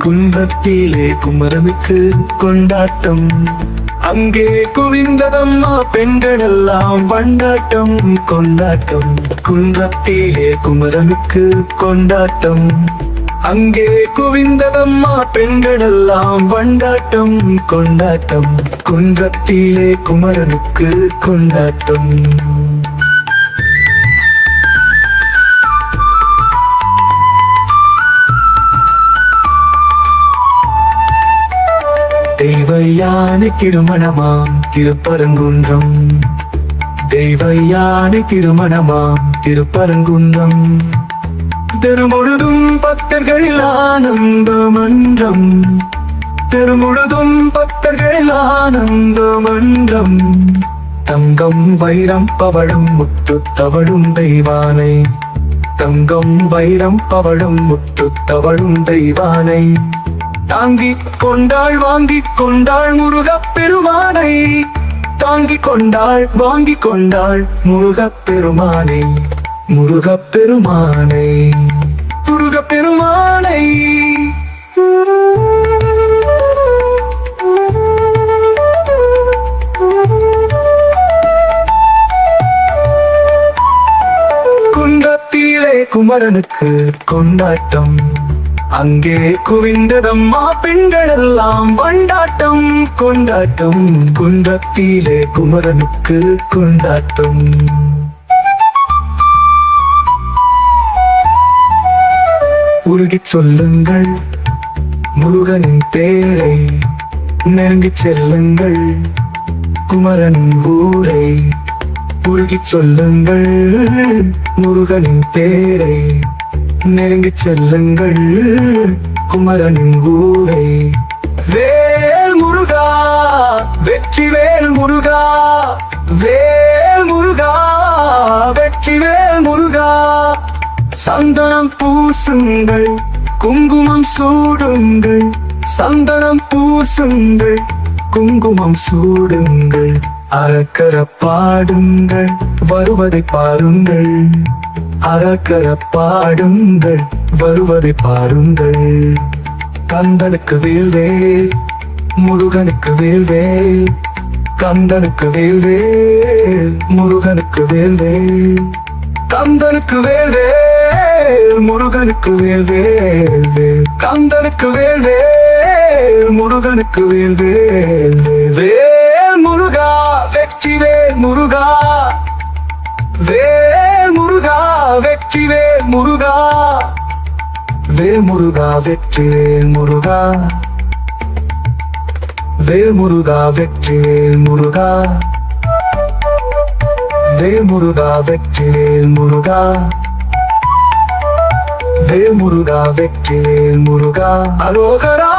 குன்றத்திலே குமரனுக்கு கொண்டாட்டம், அங்கே குவிந்ததம்மா பெண்களெல்லாம் வண்டாட்டம் கொண்டாட்டம். குன்றத்திலே குமரனுக்கு கொண்டாட்டம், அங்கே குவிந்ததம்மா பெண்களெல்லாம் வண்டாட்டம் கொண்டாட்டம். குன்றத்திலே குமரனுக்கு கொண்டாட்டம். தெய்வ யானை திருமணமாம் திருப்பரங்குன்றம், தெய்வ யானை திருமணமாம் திருப்பரங்குன்றம். தெருமுழுதும் பக்தர்களில் ஆனந்த மன்றம், தெருமுழுதும் பக்தர்களில் ஆனந்த மன்றம். தங்கம் வைரம் பவழும் முத்து தவழும் தெய்வானை, தங்கம் வைரம் பவழும் முத்து தவழும் தெய்வானை. தாங்கிக் கொண்டாள் வாங்கிக் கொண்டாள் முருகப் பெருமானை, தாங்கிக் கொண்டாள் வாங்கிக் கொண்டாள் முருகப் பெருமானை, முருகப் பெருமானை, முருகப் பெருமானை. குன்றத்திலே குமரனுக்கு கொண்டாட்டம், அங்கே குவிந்ததம்மா பெண்களெல்லாம் வண்டாட்டம் கொண்டாட்டம். குன்றத்திலே குமரனுக்கு கொண்டாட்டம். உருகிச் சொல்லுங்கள் முருகனின் பேரை, நெருங்கிச் செல்லுங்கள் குமரனின் ஊரை. உருகிச் சொல்லுங்கள் முருகனின் பேரை, நெருங்கிச் செல்லுங்கள் குமரனின் ஊரை. வேல் முருகா வெற்றி வேல் முருகா, வேல் முருகா வெற்றி வேல் முருகா. சந்தனம் பூசுங்கள் குங்குமம் சூடுங்கள், சந்தனம் பூசுங்கள் குங்குமம் சூடுங்கள். அரக்கர பாடுங்கள் வருவதை பாருங்கள், அரக்கர பாடுங்கள் வருவதை பாருங்கள். கந்தனுக்கு வேல்வேல் முருகனுக்கு வேல்வேல், கந்தனுக்கு வேல்வேல் முருகனுக்கு வேல்வேல். கந்தனுக்கு வேல்வேல் முருகனுக்கு வேல்வேல் வேல், கந்தனுக்கு வேல்வேல் முருகனுக்கு வேல்வேல் வேல். வேல் முருகா வெற்றி வேல் முருகா, வேல் முருகா வெற்றி வேல் முருகா, வேல் முருகா வெற்றி வேல் முருகா, வேல் முருகா வெற்றி வேல் முருகா, வேல் முருகா வெற்றி வேல் முருகா, வேல் முருகா வெற்றி வேல் முருகா. அரோகரா